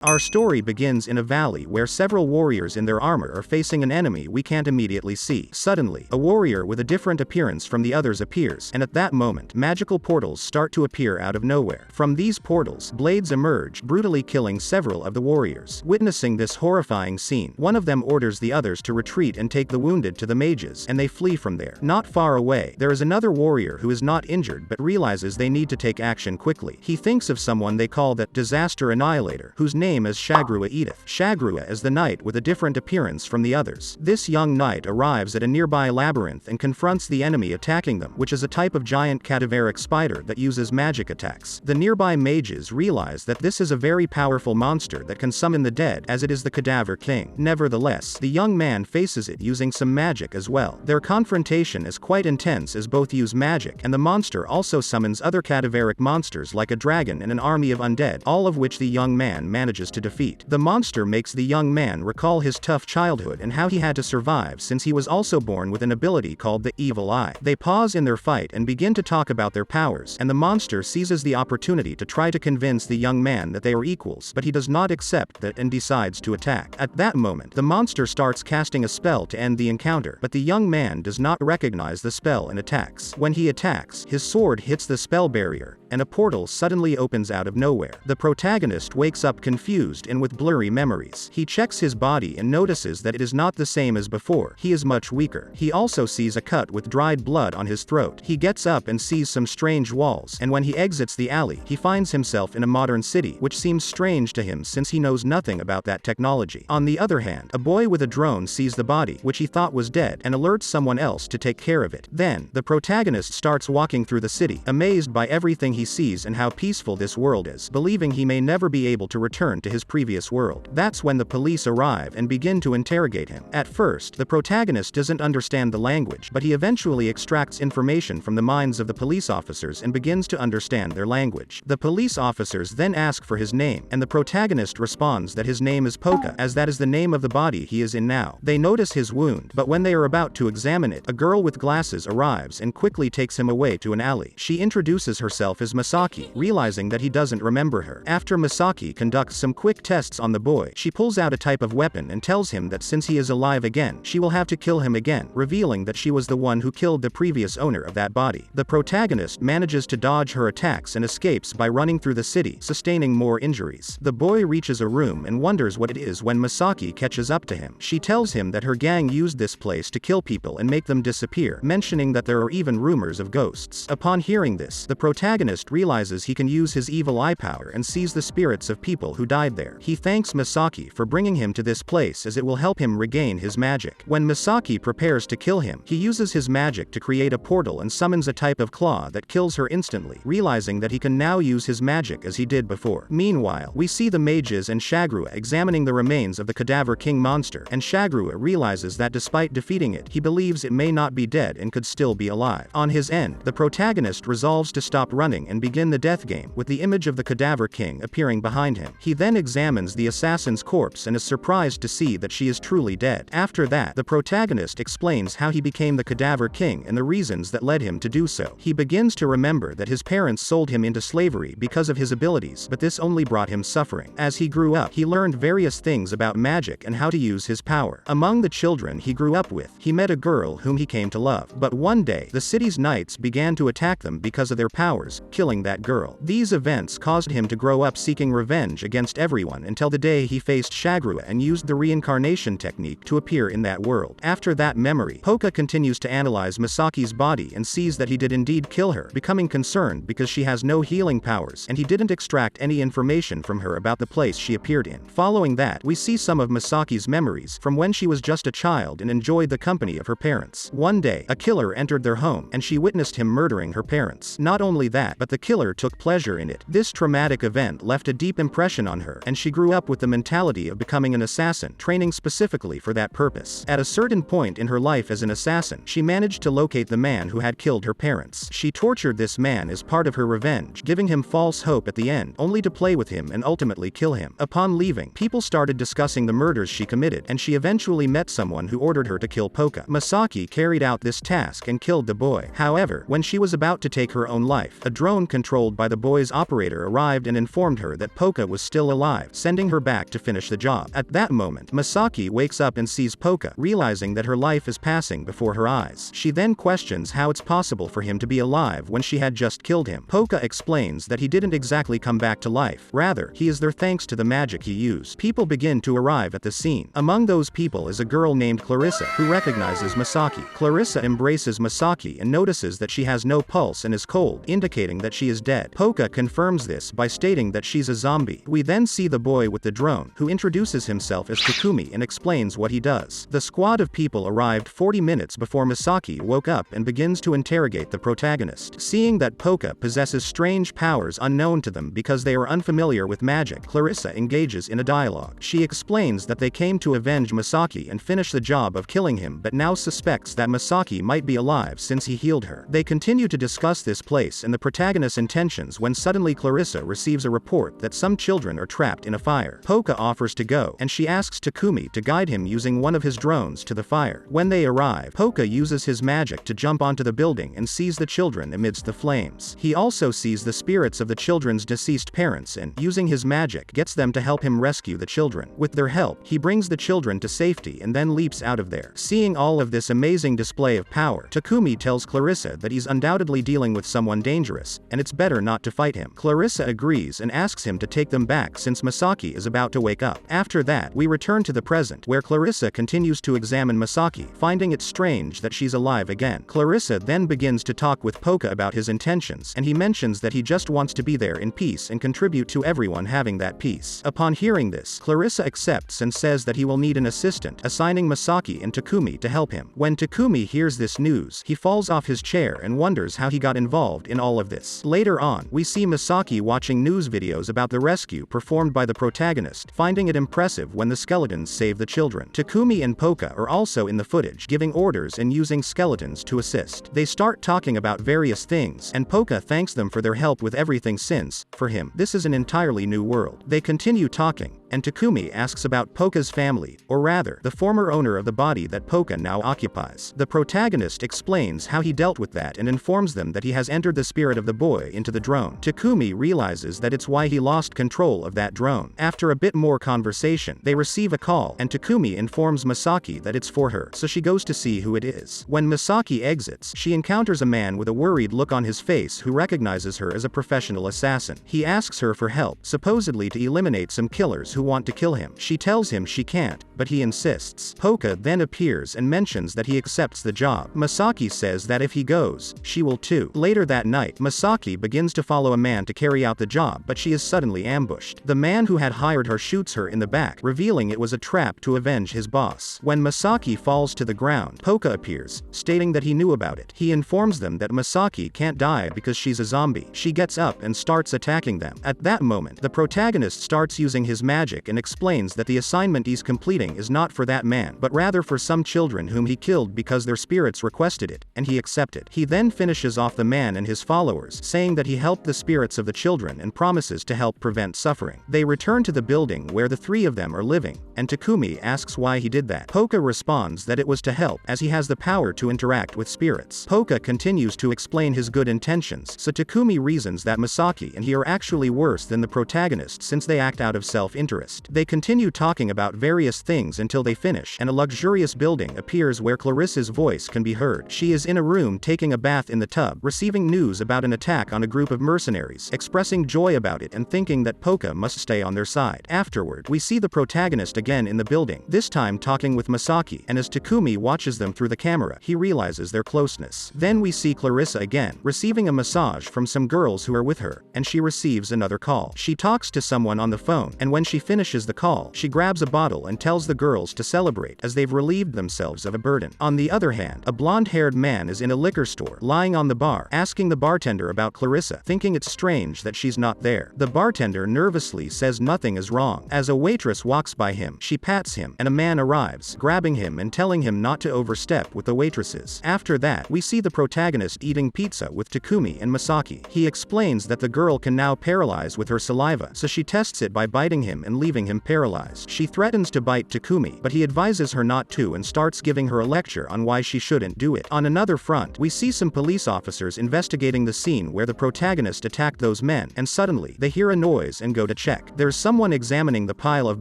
Our story begins in a valley where several warriors in their armor are facing an enemy we can't immediately see. Suddenly, a warrior with a different appearance from the others appears, and at that moment, magical portals start to appear out of nowhere. From these portals, blades emerge, brutally killing several of the warriors. Witnessing this horrifying scene, one of them orders the others to retreat and take the wounded to the mages, and they flee from there. Not far away, there is another warrior who is not injured but realizes they need to take action quickly. He thinks of someone they call the Disaster Annihilator, whose name is Shagrua Edith. Shagrua is the knight with a different appearance from the others. This young knight arrives at a nearby labyrinth and confronts the enemy attacking them, which is a type of giant cadaveric spider that uses magic attacks. The nearby mages realize that this is a very powerful monster that can summon the dead, as it is the Cadaver King. Nevertheless, the young man faces it using some magic as well. Their confrontation is quite intense as both use magic, and the monster also summons other cadaveric monsters like a dragon and an army of undead, all of which the young man manages to defeat. The monster makes the young man recall his tough childhood and how he had to survive since he was also born with an ability called the Evil Eye. They pause in their fight and begin to talk about their powers, and the monster seizes the opportunity to try to convince the young man that they are equals, but he does not accept that and decides to attack. At that moment, the monster starts casting a spell to end the encounter, but the young man does not recognize the spell and attacks. When he attacks, his sword hits the spell barrier, and a portal suddenly opens out of nowhere. The protagonist wakes up confused and with blurry memories. He checks his body and notices that it is not the same as before. He is much weaker. He also sees a cut with dried blood on his throat. He gets up and sees some strange walls, and when he exits the alley, he finds himself in a modern city, which seems strange to him since he knows nothing about that technology. On the other hand, a boy with a drone sees the body, which he thought was dead, and alerts someone else to take care of it. Then, the protagonist starts walking through the city, amazed by everything he sees and how peaceful this world is, believing he may never be able to return to his previous world. That's when the police arrive and begin to interrogate him. At first, the protagonist doesn't understand the language, but he eventually extracts information from the minds of the police officers and begins to understand their language. The police officers then ask for his name, and the protagonist responds that his name is Poka, as that is the name of the body he is in now. They notice his wound, but when they are about to examine it, a girl with glasses arrives and quickly takes him away to an alley. She introduces herself as Masaki, realizing that he doesn't remember her. After Masaki conducts some quick tests on the boy, she pulls out a type of weapon and tells him that since he is alive again, she will have to kill him again, revealing that she was the one who killed the previous owner of that body. The protagonist manages to dodge her attacks and escapes by running through the city, sustaining more injuries. The boy reaches a room and wonders what it is when Masaki catches up to him. She tells him that her gang used this place to kill people and make them disappear, mentioning that there are even rumors of ghosts. Upon hearing this, the protagonist realizes he can use his evil eye power and sees the spirits of people who died there. He thanks Masaki for bringing him to this place as it will help him regain his magic. When Masaki prepares to kill him, he uses his magic to create a portal and summons a type of claw that kills her instantly, realizing that he can now use his magic as he did before. Meanwhile, we see the mages and Shagrua examining the remains of the Cadaver King monster, and Shagrua realizes that despite defeating it, he believes it may not be dead and could still be alive. On his end, the protagonist resolves to stop running and begin the death game, with the image of the Cadaver King appearing behind him. He then examines the assassin's corpse and is surprised to see that she is truly dead. After that, the protagonist explains how he became the Cadaver King and the reasons that led him to do so. He begins to remember that his parents sold him into slavery because of his abilities, but this only brought him suffering. As he grew up, he learned various things about magic and how to use his power. Among the children he grew up with, he met a girl whom he came to love. But one day, the city's knights began to attack them because of their powers, killing that girl. These events caused him to grow up seeking revenge against everyone until the day he faced Shagrua and used the reincarnation technique to appear in that world. After that memory, Poka continues to analyze Masaki's body and sees that he did indeed kill her, becoming concerned because she has no healing powers and he didn't extract any information from her about the place she appeared in. Following that, we see some of Masaki's memories from when she was just a child and enjoyed the company of her parents. One day, a killer entered their home and she witnessed him murdering her parents. Not only that, but the killer took pleasure in it. This traumatic event left a deep impression on her, and she grew up with the mentality of becoming an assassin, training specifically for that purpose. At a certain point in her life as an assassin, she managed to locate the man who had killed her parents. She tortured this man as part of her revenge, giving him false hope at the end, only to play with him and ultimately kill him. Upon leaving, people started discussing the murders she committed, and she eventually met someone who ordered her to kill Poka. Masaki carried out this task and killed the boy. However, when she was about to take her own life, a drone drone controlled by the boy's operator arrived and informed her that Poka was still alive, sending her back to finish the job. At that moment, Masaki wakes up and sees Poka, realizing that her life is passing before her eyes. She then questions how it's possible for him to be alive when she had just killed him. Poka explains that he didn't exactly come back to life, rather, he is there thanks to the magic he used. People begin to arrive at the scene. Among those people is a girl named Clarissa, who recognizes Masaki. Clarissa embraces Masaki and notices that she has no pulse and is cold, indicating that she is dead. Poka confirms this by stating that she's a zombie. We then see the boy with the drone, who introduces himself as Takumi and explains what he does. The squad of people arrived 40 minutes before Masaki woke up and begins to interrogate the protagonist. Seeing that Poka possesses strange powers unknown to them because they are unfamiliar with magic, Clarissa engages in a dialogue. She explains that they came to avenge Masaki and finish the job of killing him, but now suspects that Masaki might be alive since he healed her. They continue to discuss this place and the protagonist's intentions when suddenly Clarissa receives a report that some children are trapped in a fire. Poka offers to go, and she asks Takumi to guide him using one of his drones to the fire. When they arrive, Poka uses his magic to jump onto the building and sees the children amidst the flames. He also sees the spirits of the children's deceased parents and, using his magic, gets them to help him rescue the children. With their help, he brings the children to safety and then leaps out of there. Seeing all of this amazing display of power, Takumi tells Clarissa that he's undoubtedly dealing with someone dangerous, and it's better not to fight him. Clarissa agrees and asks him to take them back since Masaki is about to wake up. After that, we return to the present, where Clarissa continues to examine Masaki, finding it strange that she's alive again. Clarissa then begins to talk with Poka about his intentions, and he mentions that he just wants to be there in peace and contribute to everyone having that peace. Upon hearing this, Clarissa accepts and says that he will need an assistant, assigning Masaki and Takumi to help him. When Takumi hears this news, he falls off his chair and wonders how he got involved in all of this. Later on, we see Masaki watching news videos about the rescue performed by the protagonist, finding it impressive when the skeletons save the children. Takumi and Poka are also in the footage, giving orders and using skeletons to assist. They start talking about various things, and Poka thanks them for their help with everything since, for him, this is an entirely new world. They continue talking, and Takumi asks about Poka's family, or rather, the former owner of the body that Poka now occupies. The protagonist explains how he dealt with that and informs them that he has entered the spirit of the boy into the drone. Takumi realizes that it's why he lost control of that drone. After a bit more conversation, they receive a call, and Takumi informs Masaki that it's for her, so she goes to see who it is. When Masaki exits, she encounters a man with a worried look on his face who recognizes her as a professional assassin. He asks her for help, supposedly to eliminate some killers who want to kill him. She tells him she can't, but he insists. Poka then appears and mentions that he accepts the job. Masaki says that if he goes, she will too. Later that night, Masaki begins to follow a man to carry out the job, but she is suddenly ambushed. The man who had hired her shoots her in the back, revealing it was a trap to avenge his boss. When Masaki falls to the ground, Poka appears, stating that he knew about it. He informs them that Masaki can't die because she's a zombie. She gets up and starts attacking them. At that moment, the protagonist starts using his magic and explains that the assignment he's completing is not for that man, but rather for some children whom he killed because their spirits requested it, and he accepted. He then finishes off the man and his followers, saying that he helped the spirits of the children and promises to help prevent suffering. They return to the building where the three of them are living, and Takumi asks why he did that. Poka responds that it was to help, as he has the power to interact with spirits. Poka continues to explain his good intentions, so Takumi reasons that Masaki and he are actually worse than the protagonist since they act out of self-interest. They continue talking about various things until they finish, and a luxurious building appears where Clarissa's voice can be heard. She is in a room taking a bath in the tub, receiving news about an attack on a group of mercenaries, expressing joy about it and thinking that Poka must stay on their side. Afterward, we see the protagonist again in the building, this time talking with Masaki, and as Takumi watches them through the camera, he realizes their closeness. Then we see Clarissa again, receiving a massage from some girls who are with her, and she receives another call. She talks to someone on the phone, and when she finishes the call, she grabs a bottle and tells the girls to celebrate as they've relieved themselves of a burden. On the other hand, a blonde-haired man is in a liquor store, lying on the bar, asking the bartender about Clarissa, thinking it's strange that she's not there. The bartender nervously says nothing is wrong. As a waitress walks by him, she pats him, and a man arrives, grabbing him and telling him not to overstep with the waitresses. After that, we see the protagonist eating pizza with Takumi and Masaki. He explains that the girl can now paralyze with her saliva, so she tests it by biting him and leaving him paralyzed. She threatens to bite Takumi, but he advises her not to and starts giving her a lecture on why she shouldn't do it. On another front, we see some police officers investigating the scene where the protagonist attacked those men, and suddenly, they hear a noise and go to check. There's someone examining the pile of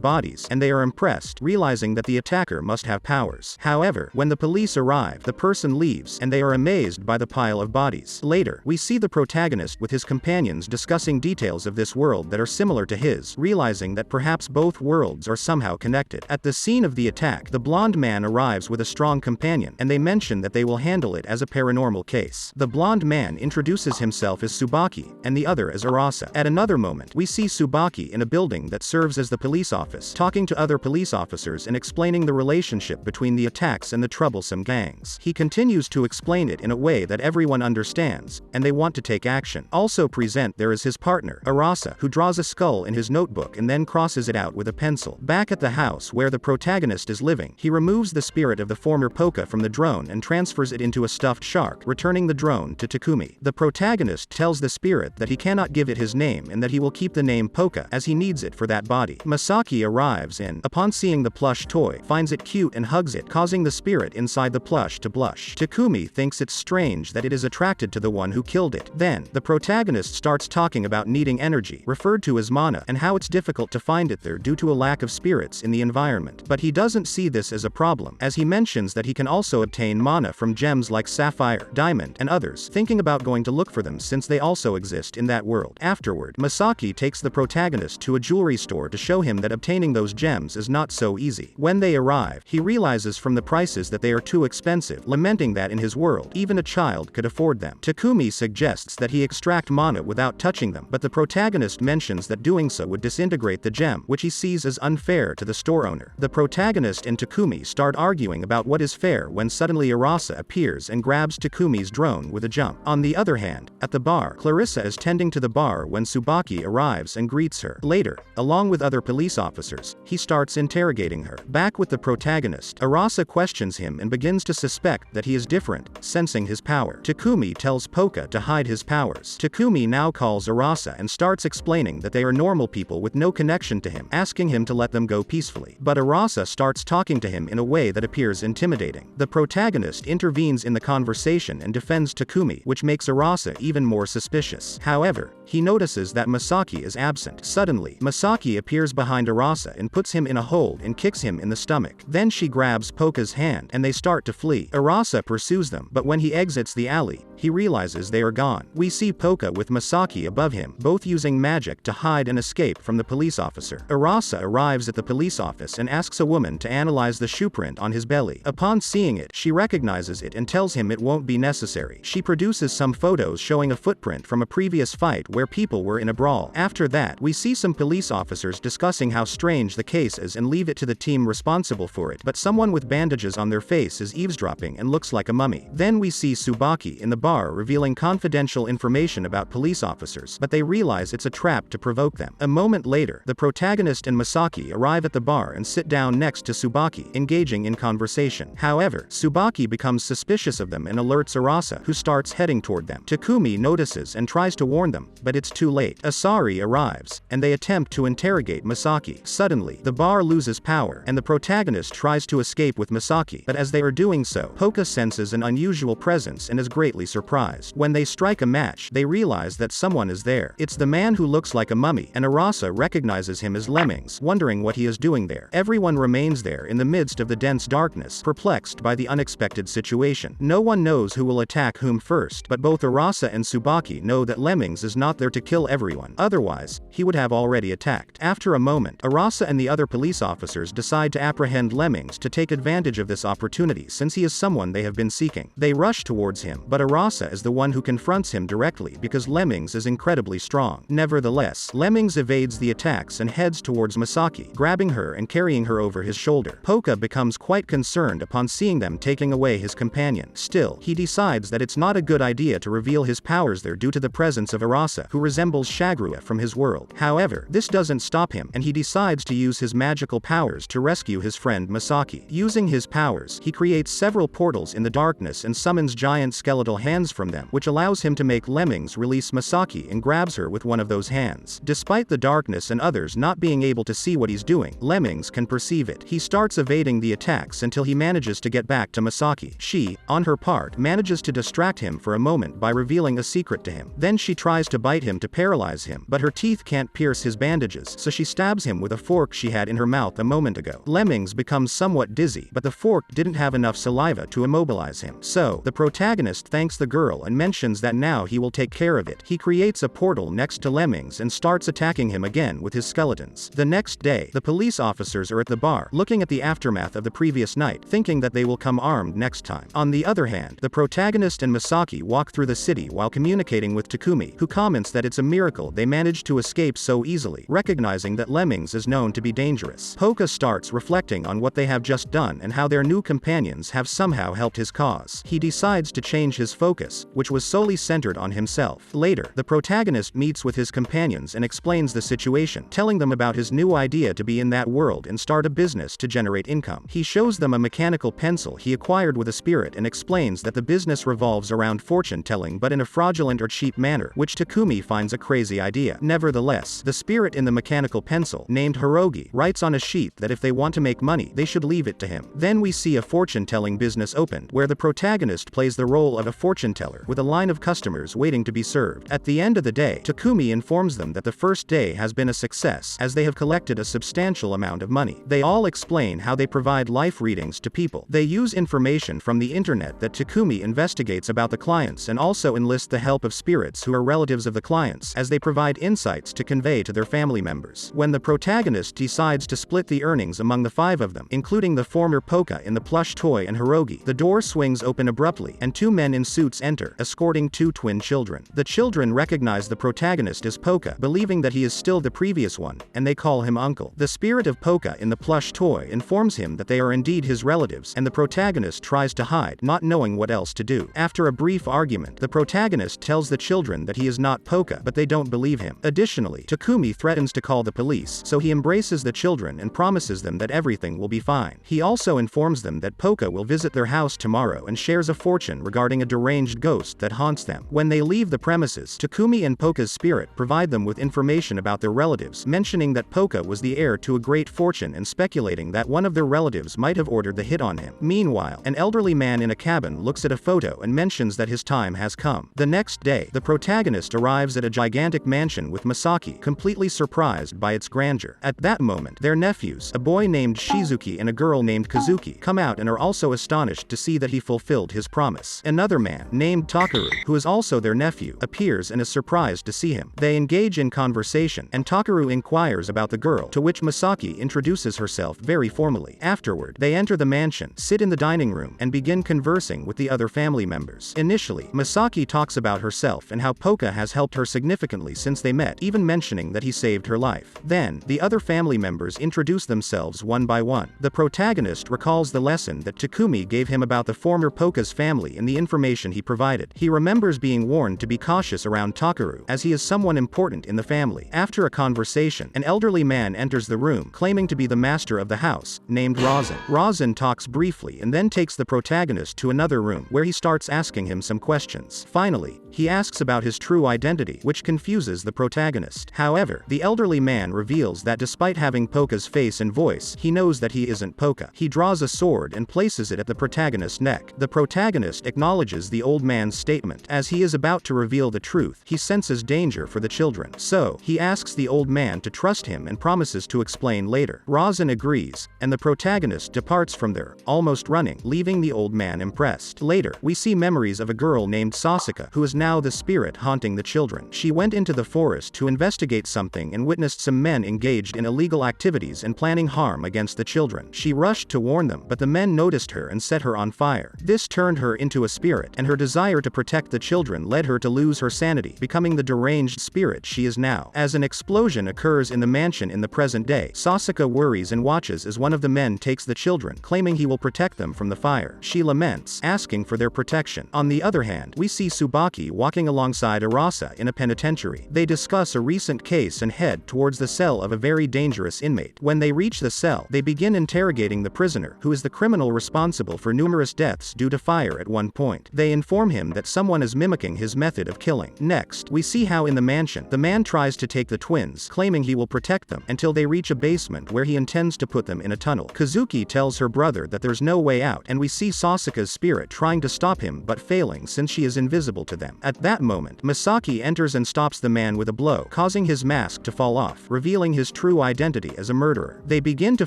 bodies, and they are impressed, realizing that the attacker must have powers. However, when the police arrive, the person leaves, and they are amazed by the pile of bodies. Later, we see the protagonist with his companions discussing details of this world that are similar to his, realizing that perhaps both worlds are somehow connected. At the scene of the attack, the blonde man arrives with a strong companion, and they mention that they will handle it as a paranormal case. The blonde man introduces himself as Tsubaki, and the other as Arasa. At another moment, we see Tsubaki in a building that serves as the police office, talking to other police officers and explaining the relationship between the attacks and the troublesome gangs. He continues to explain it in a way that everyone understands, and they want to take action. Also present there is his partner, Arasa, who draws a skull in his notebook and then crosses it out with a pencil. Back at the house where the protagonist is living, he removes the spirit of the former Poka from the drone and transfers it into a stuffed shark, returning the drone to Takumi. The protagonist tells the spirit that he cannot give it his name and that he will keep the name Poka as he needs it for that body. Masaki arrives and, upon seeing the plush toy, finds it cute and hugs it, causing the spirit inside the plush to blush. Takumi thinks it's strange that it is attracted to the one who killed it. Then, the protagonist starts talking about needing energy, referred to as mana, and how it's difficult to find it there due to a lack of spirits in the environment. But he doesn't see this as a problem, as he mentions that he can also obtain mana from gems like sapphire, diamond, and others, thinking about going to look for them since they also exist in that world. Afterward, Masaki takes the protagonist to a jewelry store to show him that obtaining those gems is not so easy. When they arrive, he realizes from the prices that they are too expensive, lamenting that in his world, even a child could afford them. Takumi suggests that he extract mana without touching them, but the protagonist mentions that doing so would disintegrate the gem, which he sees as unfair to the store owner. The protagonist and Takumi start arguing about what is fair when suddenly Arasa appears and grabs Takumi's drone with a jump. On the other hand, at the bar, Clarissa is tending to the bar when Tsubaki arrives and greets her. Later, along with other police officers, he starts interrogating her. Back with the protagonist, Arasa questions him and begins to suspect that he is different, sensing his power. Takumi tells Poka to hide his powers. Takumi now calls Arasa and starts explaining that they are normal people with no connection to him, asking him to let them go peacefully. But Arasa starts talking to him in a way that appears intimidating. The protagonist intervenes in the conversation and defends Takumi, which makes Arasa even more suspicious. However, he notices that Masaki is absent. Suddenly, Masaki appears behind Arasa and puts him in a hold and kicks him in the stomach. Then she grabs Poka's hand and they start to flee. Arasa pursues them, but when he exits the alley, he realizes they are gone. We see Poka with Masaki above him, both using magic to hide and escape from the police officer. Arasa arrives at the police office and asks a woman to analyze the shoe print on his belly. Upon seeing it, she recognizes it and tells him it won't be necessary. She produces some photos showing a footprint from a previous fight where people were in a brawl. After that, we see some police officers discussing how strange the case is and leave it to the team responsible for it, but someone with bandages on their face is eavesdropping and looks like a mummy. Then we see Tsubaki in the bar revealing confidential information about police officers, but they realize it's a trap to provoke them. A moment later, the protagonist and Masaki arrive at the bar and sit down next to Tsubaki, engaging in conversation. However, Tsubaki becomes suspicious of them and alerts Arasa, who starts heading toward them. Takumi notices and tries to warn them, but it's too late. Asari arrives, and they attempt to interrogate Masaki. Suddenly, the bar loses power, and the protagonist tries to escape with Masaki, but as they are doing so, Poka senses an unusual presence and is greatly surprised. When they strike a match, they realize that someone is there. It's the man who looks like a mummy, and Arasa recognizes him as Lemmings, wondering what he is doing there. Everyone remains there in the midst of the dense darkness, perplexed by the unexpected situation. No one knows who will attack whom first, but both Arasa and Tsubaki know that Lemmings is not there to kill everyone. Otherwise, he would have already attacked. After a moment, Arasa and the other police officers decide to apprehend Lemmings to take advantage of this opportunity since he is someone they have been seeking. They rush towards him, but Arasa is the one who confronts him directly because Lemmings is incredibly strong. Nevertheless, Lemmings evades the attacks and heads towards Masaki, grabbing her and carrying her over his shoulder. Poka becomes quite concerned upon seeing them taking away his companion. Still, he decides that it's not a good idea to reveal his powers there due to the presence of Arasa, who resembles Shagrua from his world. However, this doesn't stop him, and he decides to use his magical powers to rescue his friend Masaki. Using his powers, he creates several portals in the darkness and summons giant skeletal hands from them, which allows him to make Lemmings release Masaki and grabs her with one of those hands. Despite the darkness and others not not being able to see what he's doing, Lemmings can perceive it. He starts evading the attacks until he manages to get back to Masaki. She, on her part, manages to distract him for a moment by revealing a secret to him. Then she tries to bite him to paralyze him, but her teeth can't pierce his bandages, so she stabs him with a fork she had in her mouth a moment ago. Lemmings becomes somewhat dizzy, but the fork didn't have enough saliva to immobilize him. So, the protagonist thanks the girl and mentions that now he will take care of it. He creates a portal next to Lemmings and starts attacking him again with his skeletons. The next day, the police officers are at the bar, looking at the aftermath of the previous night, thinking that they will come armed next time. On the other hand, the protagonist and Masaki walk through the city while communicating with Takumi, who comments that it's a miracle they managed to escape so easily, recognizing that Lemmings is known to be dangerous. Poka starts reflecting on what they have just done and how their new companions have somehow helped his cause. He decides to change his focus, which was solely centered on himself. Later, the protagonist meets with his companions and explains the situation, telling them about his new idea to be in that world and start a business to generate income. He shows them a mechanical pencil he acquired with a spirit and explains that the business revolves around fortune-telling but in a fraudulent or cheap manner, which Takumi finds a crazy idea. Nevertheless, the spirit in the mechanical pencil, named Hirogi, writes on a sheet that if they want to make money, they should leave it to him. Then we see a fortune-telling business opened, where the protagonist plays the role of a fortune teller, with a line of customers waiting to be served. At the end of the day, Takumi informs them that the first day has been a success, as they have collected a substantial amount of money. They all explain how they provide life readings to people. They use information from the internet that Takumi investigates about the clients and also enlist the help of spirits who are relatives of the clients, as they provide insights to convey to their family members. When the protagonist decides to split the earnings among the 5 of them, including the former Poka in the plush toy and Hirogi, the door swings open abruptly, and 2 men in suits enter, escorting 2 twin children. The children recognize the protagonist as Poka, believing that he is still the previous one, and they call him uncle. The spirit of Poka in the plush toy informs him that they are indeed his relatives, and the protagonist tries to hide, not knowing what else to do. After a brief argument, the protagonist tells the children that he is not Poka, but they don't believe him. Additionally, Takumi threatens to call the police, so he embraces the children and promises them that everything will be fine. He also informs them that Poka will visit their house tomorrow and shares a fortune regarding a deranged ghost that haunts them. When they leave the premises, Takumi and Poka's spirit provide them with information about their relatives, mentioning that Poka was the heir to a great fortune and speculating that one of their relatives might have ordered the hit on him. Meanwhile, an elderly man in a cabin looks at a photo and mentions that his time has come. The next day, the protagonist arrives at a gigantic mansion with Masaki, completely surprised by its grandeur. At that moment, their nephews, a boy named Shizuki and a girl named Kazuki, come out and are also astonished to see that he fulfilled his promise. Another man, named Takaru, who is also their nephew, appears and is surprised to see him. They engage in conversation, and Takaru inquires about the girl, to which Masaki introduces herself very formally. Afterward, they enter the mansion, sit in the dining room, and begin conversing with the other family members. Initially, Masaki talks about herself and how Poka has helped her significantly since they met, even mentioning that he saved her life. Then, the other family members introduce themselves one by one. The protagonist recalls the lesson that Takumi gave him about the former Poka's family and the information he provided. He remembers being warned to be cautious around Takaru, as he is someone important in the family. After a conversation, an elderly man enters the room, claiming to be the master of the house, named Razan. Razan talks briefly and then takes the protagonist to another room, where he starts asking him some questions. Finally, he asks about his true identity, which confuses the protagonist. However, the elderly man reveals that despite having Poka's face and voice, he knows that he isn't Poka. He draws a sword and places it at the protagonist's neck. The protagonist acknowledges the old man's statement. As he is about to reveal the truth, he senses danger for the children. So, he asks the old man to trust him and promises to explain later. Razan agrees, and the protagonist departs from there, almost running, leaving the old man impressed. Later, we see memories of a girl named Sasuke, who is now the spirit haunting the children. She went into the forest to investigate something and witnessed some men engaged in illegal activities and planning harm against the children. She rushed to warn them, but the men noticed her and set her on fire. This turned her into a spirit, and her desire to protect the children led her to lose her sanity, becoming the deranged spirit she is now. As an explosion occurs in the mansion in the present day, Sasuke worries and watches as one of the men takes the children, claiming he will protect them from the fire. She laments, asking for their protection. On the other hand, we see Tsubaki walking alongside Arasa in a penitentiary. They discuss a recent case and head towards the cell of a very dangerous inmate. When they reach the cell, they begin interrogating the prisoner, who is the criminal responsible for numerous deaths due to fire at one point. They inform him that someone is mimicking his method of killing. Next, we see how in the mansion, the man tries to take the twins, claiming he he will protect them, until they reach a basement where he intends to put them in a tunnel. Kazuki tells her brother that there's no way out, and we see Sasuke's spirit trying to stop him but failing since she is invisible to them. At that moment, Masaki enters and stops the man with a blow, causing his mask to fall off, revealing his true identity as a murderer. They begin to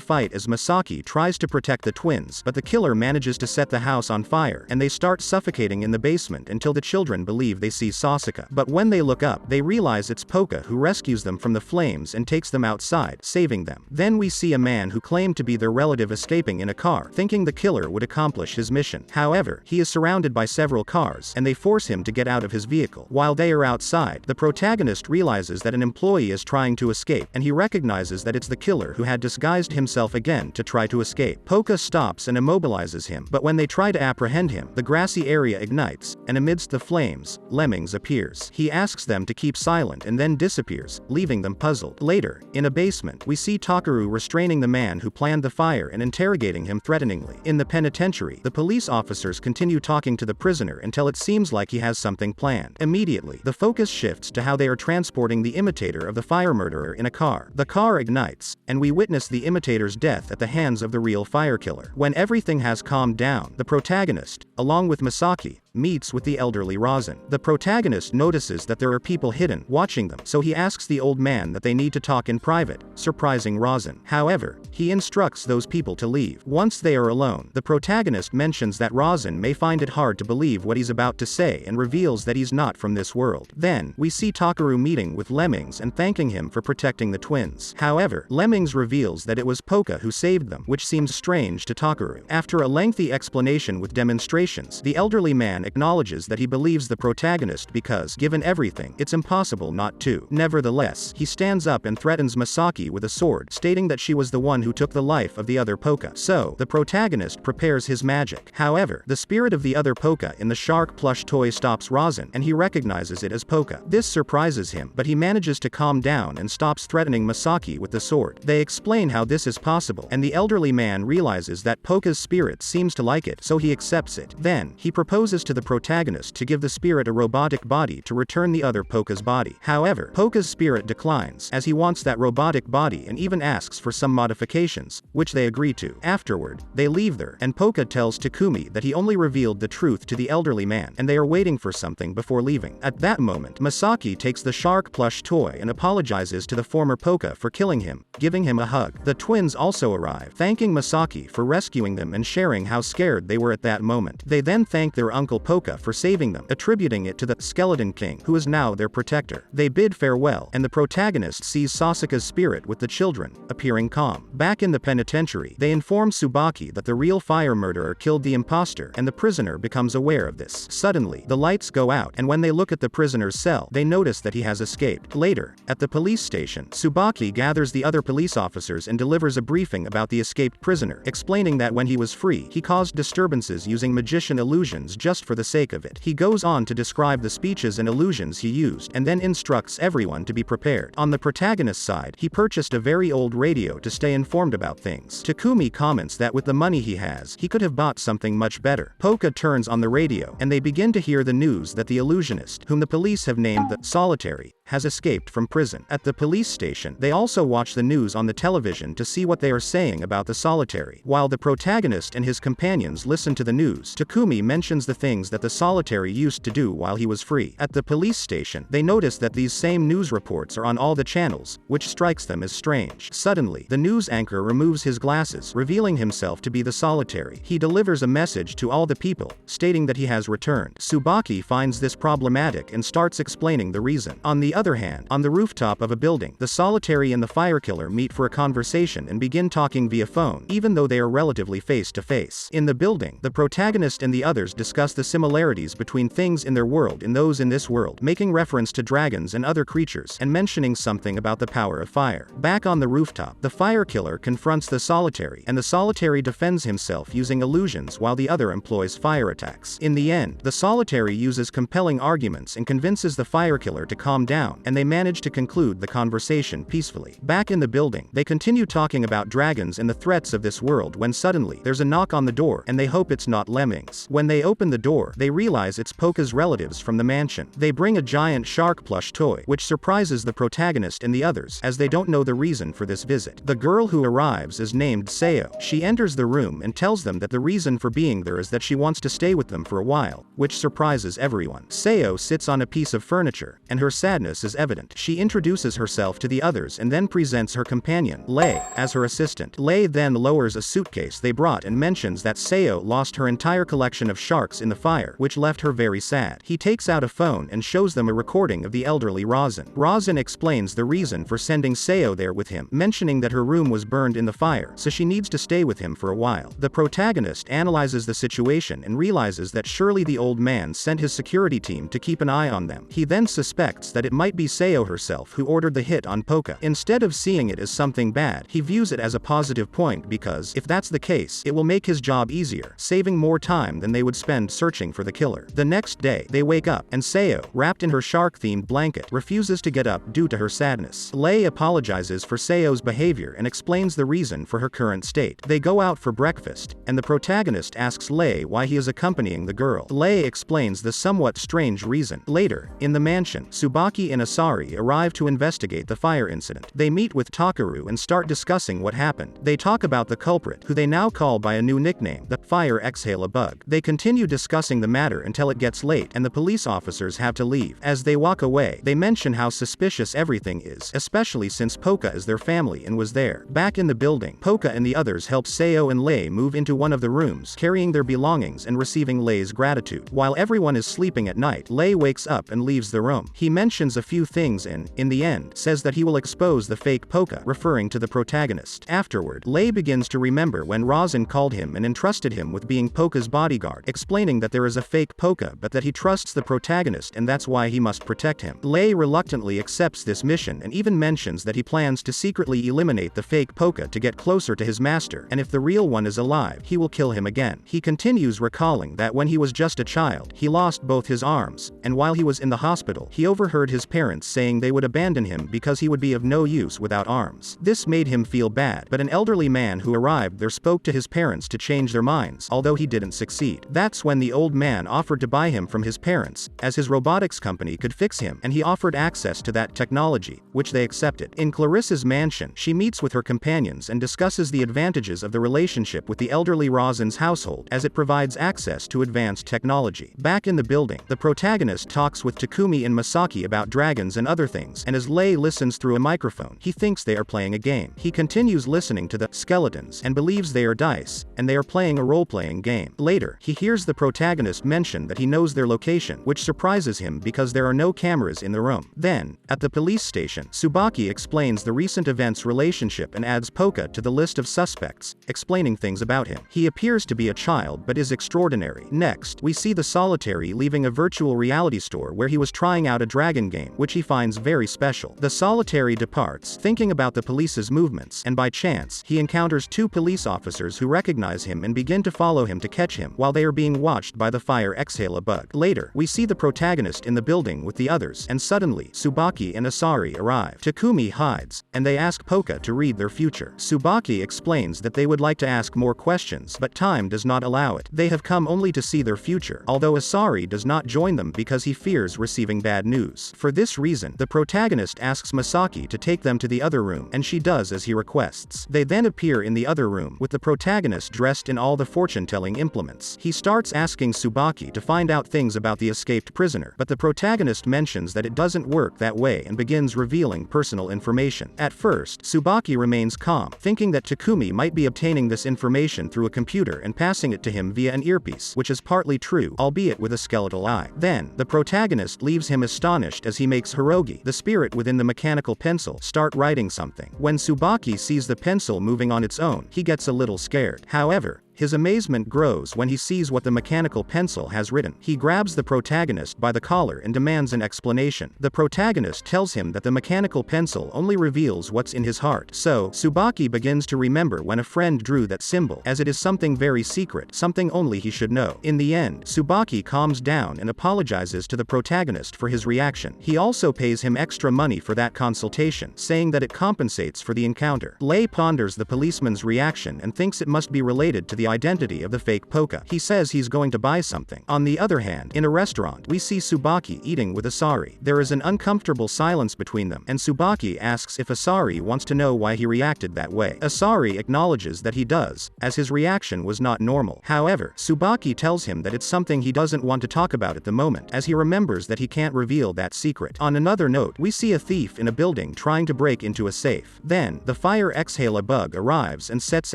fight as Masaki tries to protect the twins, but the killer manages to set the house on fire, and they start suffocating in the basement until the children believe they see Sasuke. But when they look up, they realize it's Poka who rescues them from the flames and takes them outside, saving them. Then we see a man who claimed to be their relative escaping in a car, thinking the killer would accomplish his mission. However, he is surrounded by several cars, and they force him to get out of his vehicle. While they are outside, the protagonist realizes that an employee is trying to escape, and he recognizes that it's the killer who had disguised himself again to try to escape. Poka stops and immobilizes him, but when they try to apprehend him, the grassy area ignites, and amidst the flames, Lemmings appears. He asks them to keep silent and then disappears, leaving them puzzled. Later, in a basement, we see Takaru restraining the man who planned the fire and interrogating him threateningly. In the penitentiary, the police officers continue talking to the prisoner until it seems like he has something planned. Immediately, the focus shifts to how they are transporting the imitator of the fire murderer in a car. The car ignites, and we witness the imitator's death at the hands of the real fire killer. When everything has calmed down, the protagonist, along with Masaki, meets with the elderly Razan. The protagonist notices that there are people hidden, watching them, so he asks the old man that they need to talk in private, surprising Razan. However, he instructs those people to leave. Once they are alone, the protagonist mentions that Razan may find it hard to believe what he's about to say and reveals that he's not from this world. Then, we see Takaru meeting with Lemmings and thanking him for protecting the twins. However, Lemmings reveals that it was Poka who saved them, which seems strange to Takaru. After a lengthy explanation with demonstrations, the elderly man acknowledges that he believes the protagonist because, given everything, it's impossible not to. Nevertheless, he stands up and threatens Masaki with a sword, stating that she was the one who took the life of the other Poka. So, the protagonist prepares his magic. However, the spirit of the other Poka in the shark plush toy stops Razan, and he recognizes it as Poka. This surprises him, but he manages to calm down and stops threatening Masaki with the sword. They explain how this is possible, and the elderly man realizes that Poka's spirit seems to like it, so he accepts it. Then, he proposes to the protagonist to give the spirit a robotic body to return the other Poka's body. However, Poka's spirit declines, as he wants that robotic body and even asks for some modifications, which they agree to. Afterward, they leave there, and Poka tells Takumi that he only revealed the truth to the elderly man, and they are waiting for something before leaving. At that moment, Masaki takes the shark plush toy and apologizes to the former Poka for killing him, giving him a hug. The twins also arrive, thanking Masaki for rescuing them and sharing how scared they were at that moment. They then thank their uncle Poka for saving them, attributing it to the Skeleton King, who is now their protector. They bid farewell, and the protagonist sees Sasuke's spirit with the children, appearing calm. Back in the penitentiary, they inform Tsubaki that the real fire murderer killed the imposter, and the prisoner becomes aware of this. Suddenly, the lights go out, and when they look at the prisoner's cell, they notice that he has escaped. Later, at the police station, Tsubaki gathers the other police officers and delivers a briefing about the escaped prisoner, explaining that when he was free, he caused disturbances using magician illusions just for the sake of it. He goes on to describe the speeches and illusions he used, and then instructs everyone to be prepared. On the protagonist's side, he purchased a very old radio to stay informed about things. Takumi comments that with the money he has, he could have bought something much better. Poka turns on the radio, and they begin to hear the news that the illusionist, whom the police have named the Solitary, has escaped from prison. At the police station, they also watch the news on the television to see what they are saying about the Solitary. While the protagonist and his companions listen to the news, Takumi mentions the things that the Solitary used to do while he was free. At the police station, they notice that these same news reports are on all the channels, which strikes them as strange. Suddenly, the news anchor removes his glasses, revealing himself to be the Solitary. He delivers a message to all the people, stating that he has returned. Tsubaki finds this problematic and starts explaining the reason. On the other hand, on the rooftop of a building, the Solitary and the Firekiller meet for a conversation and begin talking via phone, even though they are relatively face to face. In the building, the protagonist and the others discuss the similarities between things in their world and those in this world, making reference to dragons and other creatures, and mentioning something about the power of fire. Back on the rooftop, the Firekiller confronts the Solitary, and the Solitary defends himself using illusions while the other employs fire attacks. In the end, the Solitary uses compelling arguments and convinces the Firekiller to calm down down, and they manage to conclude the conversation peacefully. Back in the building, they continue talking about dragons and the threats of this world when suddenly, there's a knock on the door, and they hope it's not lemmings. When they open the door, they realize it's Polka's relatives from the mansion. They bring a giant shark plush toy, which surprises the protagonist and the others, as they don't know the reason for this visit. The girl who arrives is named Seo. She enters the room and tells them that the reason for being there is that she wants to stay with them for a while, which surprises everyone. Seo sits on a piece of furniture, and her sadness is evident. She introduces herself to the others and then presents her companion, Lei, as her assistant. Lei then lowers a suitcase they brought and mentions that Seo lost her entire collection of sharks in the fire, which left her very sad. He takes out a phone and shows them a recording of the elderly Rozin. Rozin explains the reason for sending Seo there with him, mentioning that her room was burned in the fire, so she needs to stay with him for a while. The protagonist analyzes the situation and realizes that surely the old man sent his security team to keep an eye on them. He then suspects that it might be Seo herself who ordered the hit on Polka. Instead of seeing it as something bad, he views it as a positive point because, if that's the case, it will make his job easier, saving more time than they would spend searching for the killer. The next day, they wake up, and Seo, wrapped in her shark-themed blanket, refuses to get up due to her sadness. Lei apologizes for Seo's behavior and explains the reason for her current state. They go out for breakfast, and the protagonist asks Lei why he is accompanying the girl. Lei explains the somewhat strange reason. Later, in the mansion, Tsubaki and Asari arrive to investigate the fire incident. They meet with Takaru and start discussing what happened. They talk about the culprit, who they now call by a new nickname, the Fire Exhale Bug. They continue discussing the matter until it gets late and the police officers have to leave. As they walk away, they mention how suspicious everything is, especially since Polka is their family and was there. Back in the building, Polka and the others help Seo and Lei move into one of the rooms, carrying their belongings and receiving Lei's gratitude. While everyone is sleeping at night, Lei wakes up and leaves the room. He mentions a few things and, in the end, says that he will expose the fake Polka, referring to the protagonist. Afterward, Lei begins to remember when Rozin called him and entrusted him with being Polka's bodyguard, explaining that there is a fake Polka but that he trusts the protagonist and that's why he must protect him. Lei reluctantly accepts this mission and even mentions that he plans to secretly eliminate the fake Polka to get closer to his master, and if the real one is alive, he will kill him again. He continues recalling that when he was just a child, he lost both his arms, and while he was in the hospital, he overheard his parents saying they would abandon him because he would be of no use without arms. This made him feel bad, but an elderly man who arrived there spoke to his parents to change their minds, although he didn't succeed. That's when the old man offered to buy him from his parents, as his robotics company could fix him, and he offered access to that technology, which they accepted. In Clarissa's mansion, she meets with her companions and discusses the advantages of the relationship with the elderly Rozin's household, as it provides access to advanced technology. Back in the building, the protagonist talks with Takumi and Masaki about dragons and other things, and as Lei listens through a microphone, he thinks they are playing a game. He continues listening to the skeletons and believes they are dice, and they are playing a role-playing game. Later, he hears the protagonist mention that he knows their location, which surprises him because there are no cameras in the room. Then, at the police station, Tsubaki explains the recent events' relationship and adds Polka to the list of suspects, explaining things about him. He appears to be a child but is extraordinary. Next, we see the Solitary leaving a virtual reality store where he was trying out a dragon game, which he finds very special. The Solitary departs, thinking about the police's movements, and by chance, he encounters two police officers who recognize him and begin to follow him to catch him, while they are being watched by the Fire Exhale Bug. Later, we see the protagonist in the building with the others, and suddenly, Tsubaki and Asari arrive. Takumi hides, and they ask Polka to read their future. Tsubaki explains that they would like to ask more questions, but time does not allow it. They have come only to see their future, although Asari does not join them because he fears receiving bad news. For this reason, the protagonist asks Masaki to take them to the other room, and she does as he requests. They then appear in the other room, with the protagonist dressed in all the fortune-telling implements. He starts asking Tsubaki to find out things about the escaped prisoner, but the protagonist mentions that it doesn't work that way and begins revealing personal information. At first, Tsubaki remains calm, thinking that Takumi might be obtaining this information through a computer and passing it to him via an earpiece, which is partly true, albeit with a skeletal eye. Then, the protagonist leaves him astonished as he makes Hirogi, the spirit within the mechanical pencil, start writing something. When Tsubaki sees the pencil moving on its own, he gets a little scared. However, His amazement grows when he sees what the mechanical pencil has written. He grabs the protagonist by the collar and demands an explanation. The protagonist tells him that the mechanical pencil only reveals what's in his heart. So, Tsubaki begins to remember when a friend drew that symbol, as it is something very secret, something only he should know. In the end, Tsubaki calms down and apologizes to the protagonist for his reaction. He also pays him extra money for that consultation, saying that it compensates for the encounter. Lei ponders the policeman's reaction and thinks it must be related to the identity of the fake Poka. He says he's going to buy something. On the other hand, in a restaurant, we see Tsubaki eating with Asari. There is an uncomfortable silence between them, and Tsubaki asks if Asari wants to know why he reacted that way. Asari acknowledges that he does, as his reaction was not normal. However, Tsubaki tells him that it's something he doesn't want to talk about at the moment, as he remembers that he can't reveal that secret. On another note, we see a thief in a building trying to break into a safe. Then, the fire exhale bug arrives and sets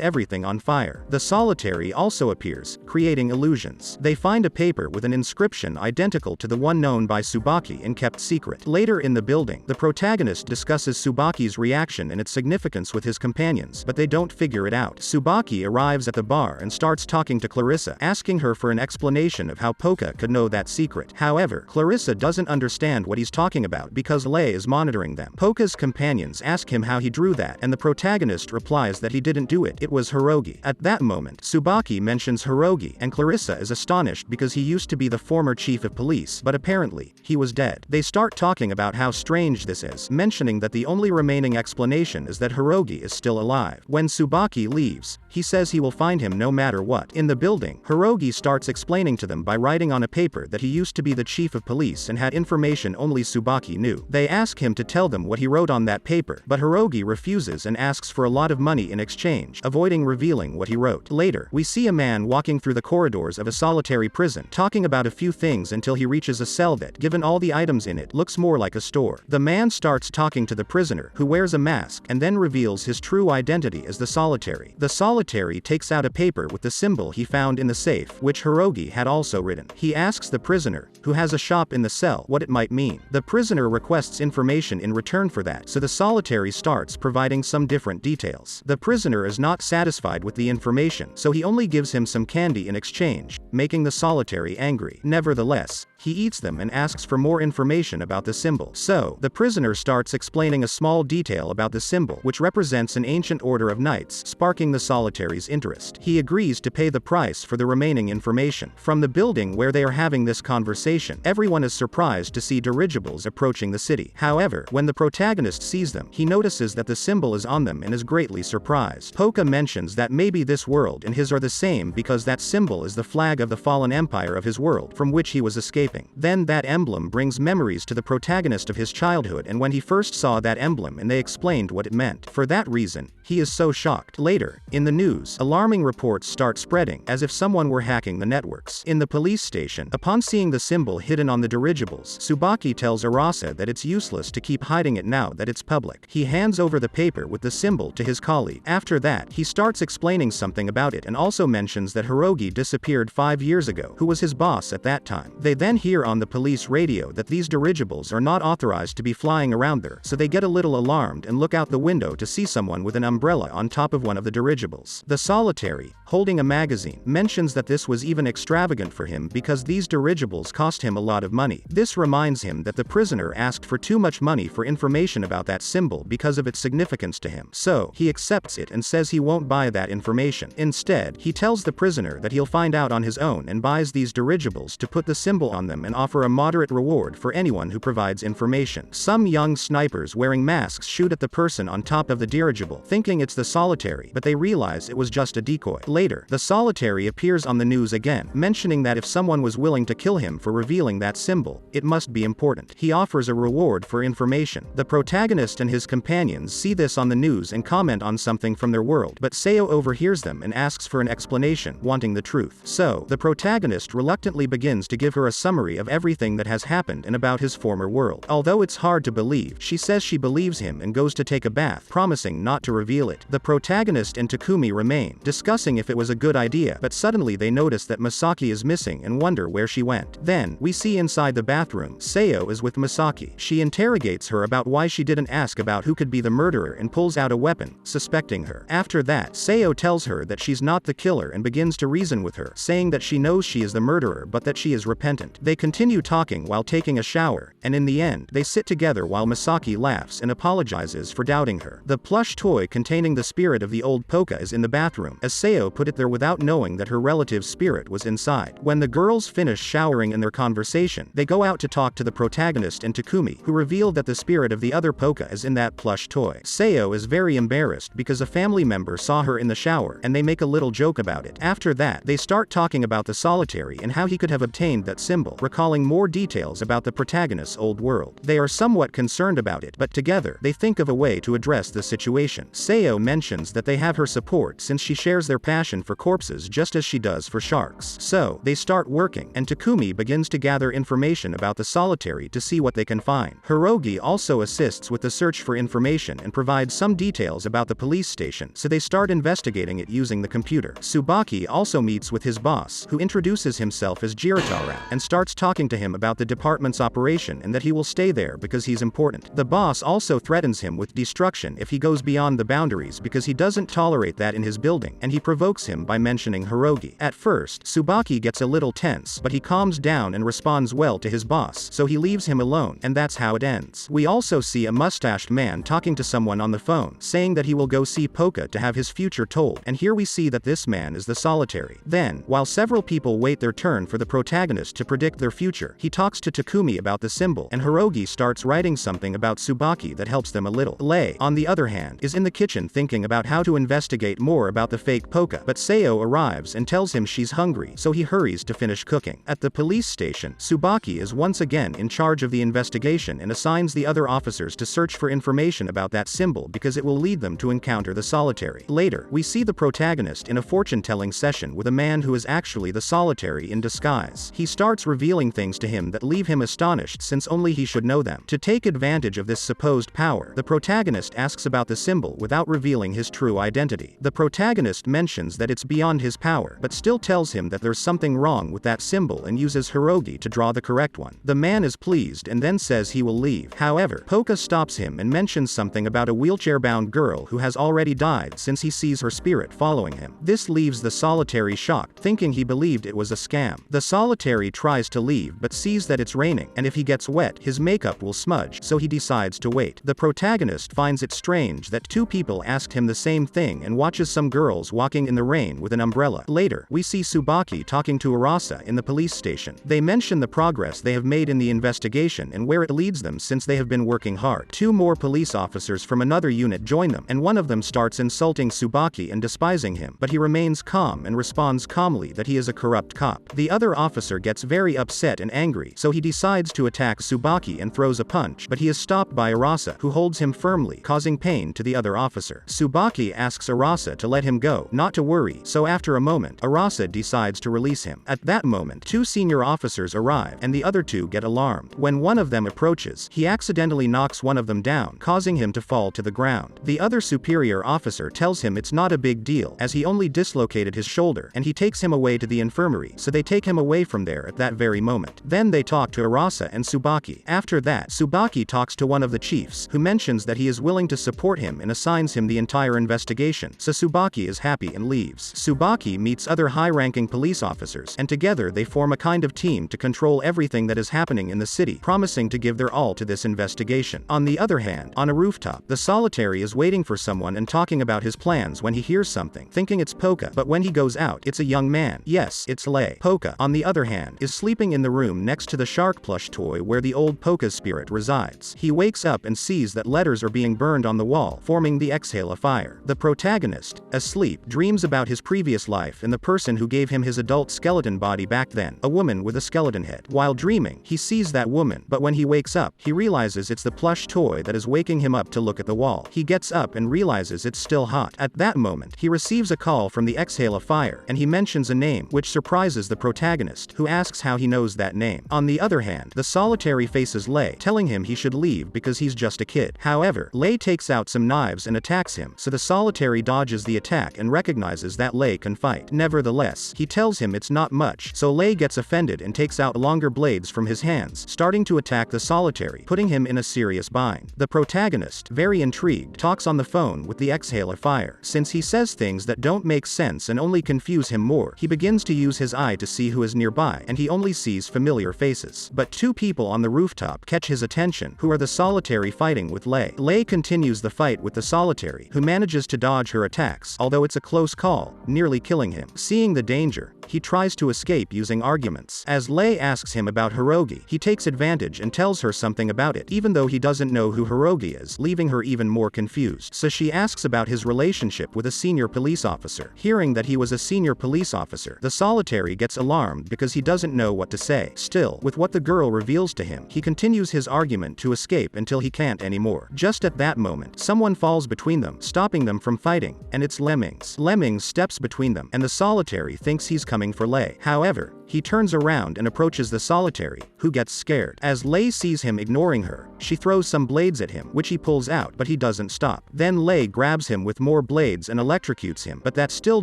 everything on fire. The solitary also appears, creating illusions. They find a paper with an inscription identical to the one known by Tsubaki and kept secret. Later in the building, the protagonist discusses Tsubaki's reaction and its significance with his companions, but they don't figure it out. Tsubaki arrives at the bar and starts talking to Clarissa, asking her for an explanation of how Poka could know that secret. However, Clarissa doesn't understand what he's talking about because Lei is monitoring them. Poka's companions ask him how he drew that, and the protagonist replies that he didn't do it, it was Hirogi. At that moment, Tsubaki mentions Hirogi, and Clarissa is astonished because he used to be the former chief of police, but apparently, he was dead. They start talking about how strange this is, mentioning that the only remaining explanation is that Hirogi is still alive. When Tsubaki leaves, he says he will find him no matter what. In the building, Hirogi starts explaining to them by writing on a paper that he used to be the chief of police and had information only Tsubaki knew. They ask him to tell them what he wrote on that paper, but Hirogi refuses and asks for a lot of money in exchange, avoiding revealing what he wrote. Later, we see a man walking through the corridors of a solitary prison, talking about a few things until he reaches a cell that, given all the items in it, looks more like a store. The man starts talking to the prisoner, who wears a mask, and then reveals his true identity as the solitary. The solitary takes out a paper with the symbol he found in the safe, which Hirogi had also written. He asks the prisoner, who has a shop in the cell, what it might mean. The prisoner requests information in return for that, so the solitary starts providing some different details. The prisoner is not satisfied with the information, so he only gives him some candy in exchange, making the solitary angry. Nevertheless, he eats them and asks for more information about the symbol. So, the prisoner starts explaining a small detail about the symbol, which represents an ancient order of knights, sparking the solitary's interest. He agrees to pay the price for the remaining information. From the building where they are having this conversation, everyone is surprised to see dirigibles approaching the city. However, when the protagonist sees them, he notices that the symbol is on them and is greatly surprised. Poka mentions that maybe this world and his are the same because that symbol is the flag of the fallen empire of his world, from which he was escaping. Then that emblem brings memories to the protagonist of his childhood and when he first saw that emblem and they explained what it meant. For that reason, he is so shocked. Later, in the news, alarming reports start spreading, as if someone were hacking the networks. In the police station, upon seeing the symbol hidden on the dirigibles, Tsubaki tells Arasa that it's useless to keep hiding it now that it's public. He hands over the paper with the symbol to his colleague. After that, he starts explaining something about it and also mentions that Hirogi disappeared 5 years ago, who was his boss at that time. They then hear on the police radio that these dirigibles are not authorized to be flying around there, so they get a little alarmed and look out the window to see someone with an umbrella on top of one of the dirigibles. The solitary, holding a magazine, mentions that this was even extravagant for him because these dirigibles cost him a lot of money. This reminds him that the prisoner asked for too much money for information about that symbol because of its significance to him. So, he accepts it and says he won't buy that information. Instead, he tells the prisoner that he'll find out on his own and buys these dirigibles to put the symbol on them and offer a moderate reward for anyone who provides information. Some young snipers wearing masks shoot at the person on top of the dirigible, thinking it's the solitary, but they realize it was just a decoy. Later, the solitary appears on the news again, mentioning that if someone was willing to kill him for revealing that symbol, it must be important. He offers a reward for information. The protagonist and his companions see this on the news and comment on something from their world, but Seo overhears them and asks for an explanation, wanting the truth. So, the protagonist reluctantly begins to give her a summary summary of everything that has happened and about his former world. Although it's hard to believe, she says she believes him and goes to take a bath, promising not to reveal it. The protagonist and Takumi remain, discussing if it was a good idea, but suddenly they notice that Masaki is missing and wonder where she went. Then, we see inside the bathroom, Sayo is with Masaki. She interrogates her about why she didn't ask about who could be the murderer and pulls out a weapon, suspecting her. After that, Sayo tells her that she's not the killer and begins to reason with her, saying that she knows she is the murderer but that she is repentant. They continue talking while taking a shower, and in the end, they sit together while Masaki laughs and apologizes for doubting her. The plush toy containing the spirit of the old Poka is in the bathroom, as Sayo put it there without knowing that her relative's spirit was inside. When the girls finish showering in their conversation, they go out to talk to the protagonist and Takumi, who reveal that the spirit of the other Poka is in that plush toy. Sayo is very embarrassed because a family member saw her in the shower, and they make a little joke about it. After that, they start talking about the solitary and how he could have obtained that symbol, recalling more details about the protagonist's old world. They are somewhat concerned about it, but together, they think of a way to address the situation. Sayo mentions that they have her support since she shares their passion for corpses just as she does for sharks. So, they start working, and Takumi begins to gather information about the solitary to see what they can find. Hirogi also assists with the search for information and provides some details about the police station, so they start investigating it using the computer. Tsubaki also meets with his boss, who introduces himself as Jiritaro, and starts talking to him about the department's operation and that he will stay there because he's important. The boss also threatens him with destruction if he goes beyond the boundaries because he doesn't tolerate that in his building, and he provokes him by mentioning Hirogi. At first, Tsubaki gets a little tense, but he calms down and responds well to his boss, so he leaves him alone, and that's how it ends. We also see a mustached man talking to someone on the phone, saying that he will go see Poka to have his future told, and here we see that this man is the solitary. Then, while several people wait their turn for the protagonist to predict their future, he talks to Takumi about the symbol, and Hirogi starts writing something about Tsubaki that helps them a little. Lei, on the other hand, is in the kitchen thinking about how to investigate more about the fake Poka, but Sayo arrives and tells him she's hungry, so he hurries to finish cooking. At the police station, Tsubaki is once again in charge of the investigation and assigns the other officers to search for information about that symbol because it will lead them to encounter the solitary. Later, we see the protagonist in a fortune-telling session with a man who is actually the solitary in disguise. He starts revealing things to him that leave him astonished since only he should know them. To take advantage of this supposed power, the protagonist asks about the symbol without revealing his true identity. The protagonist mentions that it's beyond his power, but still tells him that there's something wrong with that symbol and uses Hirogi to draw the correct one. The man is pleased and then says he will leave. However, Poka stops him and mentions something about a wheelchair-bound girl who has already died since he sees her spirit following him. This leaves the solitary shocked, thinking he believed it was a scam. The solitary tries to leave but sees that it's raining, and if he gets wet, his makeup will smudge, so he decides to wait. The protagonist finds it strange that two people asked him the same thing and watches some girls walking in the rain with an umbrella. Later, we see Tsubaki talking to Arasa in the police station. They mention the progress they have made in the investigation and where it leads them since they have been working hard. Two more police officers from another unit join them, and one of them starts insulting Tsubaki and despising him, but he remains calm and responds calmly that he is a corrupt cop. The other officer gets very upset and angry, so he decides to attack Tsubaki and throws a punch, but he is stopped by Arasa, who holds him firmly, causing pain to the other officer. Tsubaki asks Arasa to let him go, not to worry, so after a moment, Arasa decides to release him. At that moment, two senior officers arrive, and the other two get alarmed. When one of them approaches, he accidentally knocks one of them down, causing him to fall to the ground. The other superior officer tells him it's not a big deal, as he only dislocated his shoulder, and he takes him away to the infirmary, so they take him away from there at that very moment. Then they talk to Arasa and Tsubaki. After that, Tsubaki talks to one of the chiefs, who mentions that he is willing to support him and assigns him the entire investigation, so Tsubaki is happy and leaves. Tsubaki meets other high-ranking police officers, and together they form a kind of team to control everything that is happening in the city, promising to give their all to this investigation. On the other hand, on a rooftop, the solitary is waiting for someone and talking about his plans when he hears something, thinking it's Poka, but when he goes out, it's a young man. Yes, it's Lei. Poka, on the other hand, is sleeping in the room next to the shark plush toy where the old Poka's spirit resides. He wakes up and sees that letters are being burned on the wall, forming the exhale of fire. The protagonist, asleep, dreams about his previous life and the person who gave him his adult skeleton body back then, a woman with a skeleton head. While dreaming, he sees that woman, but when he wakes up, he realizes it's the plush toy that is waking him up to look at the wall. He gets up and realizes it's still hot. At that moment, he receives a call from the exhale of fire, and he mentions a name, which surprises the protagonist, who asks how he knows that name. On the other hand, the solitary faces Lei, telling him he should leave because he's just a kid. However, Lei takes out some knives and attacks him, so the solitary dodges the attack and recognizes that Lei can fight. Nevertheless, he tells him it's not much, so Lei gets offended and takes out longer blades from his hands, starting to attack the solitary, putting him in a serious bind. The protagonist, very intrigued, talks on the phone with the exhale of fire. Since he says things that don't make sense and only confuse him more, he begins to use his eye to see who is nearby, and he only sees familiar faces. But two people on the rooftop catch his attention, who are the solitary fighting with Lei. Lei continues the fight with the solitary, who manages to dodge her attacks, although it's a close call, nearly killing him. Seeing the danger, he tries to escape using arguments. As Lei asks him about Hirogi, he takes advantage and tells her something about it, even though he doesn't know who Hirogi is, leaving her even more confused. So she asks about his relationship with a senior police officer. Hearing that he was a senior police officer, the solitary gets alarmed because he doesn't know what to say. Still, with what the girl reveals to him, he continues his argument to escape until he can't anymore. Just at that moment, someone falls between them, stopping them from fighting, and it's Lemmings. Lemmings steps between them, and the solitary thinks he's coming for Lei. However, he turns around and approaches the solitary, who gets scared. As Lei sees him ignoring her, she throws some blades at him, which he pulls out, but he doesn't stop. Then Lei grabs him with more blades and electrocutes him, but that still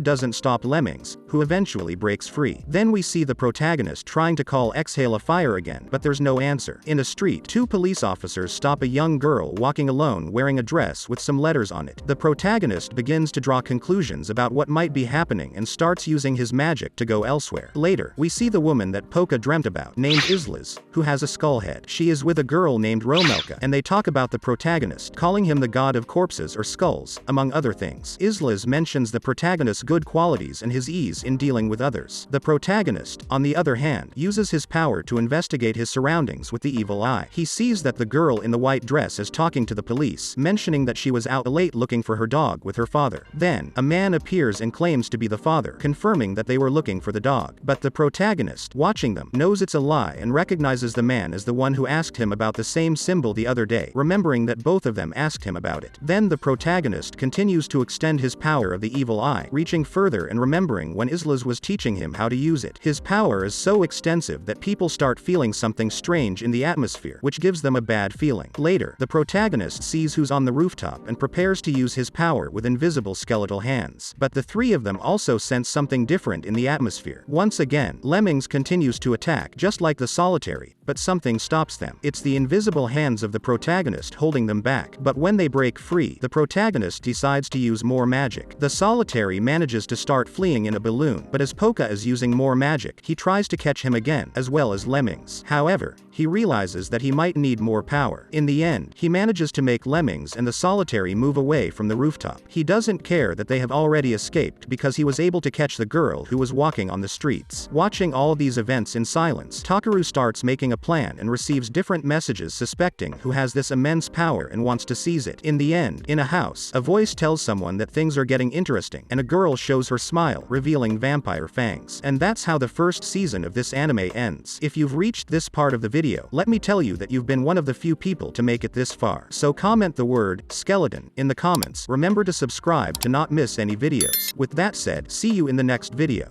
doesn't stop Lemmings, who eventually breaks free. Then we see the protagonist trying to call exhale a fire again, but there's no answer. In a street, two police officers stop a young girl walking alone wearing a dress with some letters on it. The protagonist begins to draw conclusions about what might be happening and starts using his magic to go elsewhere. Later, we see the woman that Polka dreamt about, named Islas, who has a skull head. She is with a girl named Romelka, and they talk about the protagonist, calling him the god of corpses or skulls, among other things. Islas mentions the protagonist's good qualities and his ease in dealing with others. The protagonist, on the other hand, uses his power to investigate his surroundings with the evil eye. He sees that the girl in the white dress is talking to the police, mentioning that she was out late looking for her dog with her father. Then, a man appears and claims to be the father, confirming that they were looking for the dog. But the protagonist, watching them, knows it's a lie and recognizes the man as the one who asked him about the same symbol the other day, remembering that both of them asked him about it. Then the protagonist continues to extend his power of the evil eye, reaching further and remembering when Islas was teaching him how to use it. His power is so extensive that people start feeling something strange in the atmosphere, which gives them a bad feeling. Later, the protagonist sees who's on the rooftop and prepares to use his power with invisible skeletal hands. But the three of them also sense something different in the atmosphere. Once again, Lemmings continues to attack just like the solitary, but something stops them. It's the invisible hands of the protagonist holding them back. But when they break free, the protagonist decides to use more magic. The solitary manages to start fleeing in a balloon, but as Polka is using more magic, he tries to catch him again, as well as Lemmings. However, he realizes that he might need more power. In the end, he manages to make Lemmings and the solitary move away from the rooftop. He doesn't care that they have already escaped because he was able to catch the girl who was walking on the streets. Watching all these events in silence, Takeru starts making a plan and receives different messages suspecting who has this immense power and wants to seize it. In the end, in a house, a voice tells someone that things are getting interesting, and a girl shows her smile, revealing vampire fangs. And that's how the first season of this anime ends. If you've reached this part of the video, let me tell you that you've been one of the few people to make it this far. So comment the word skeleton in the comments. Remember to subscribe to not miss any videos. With that said, see you in the next video.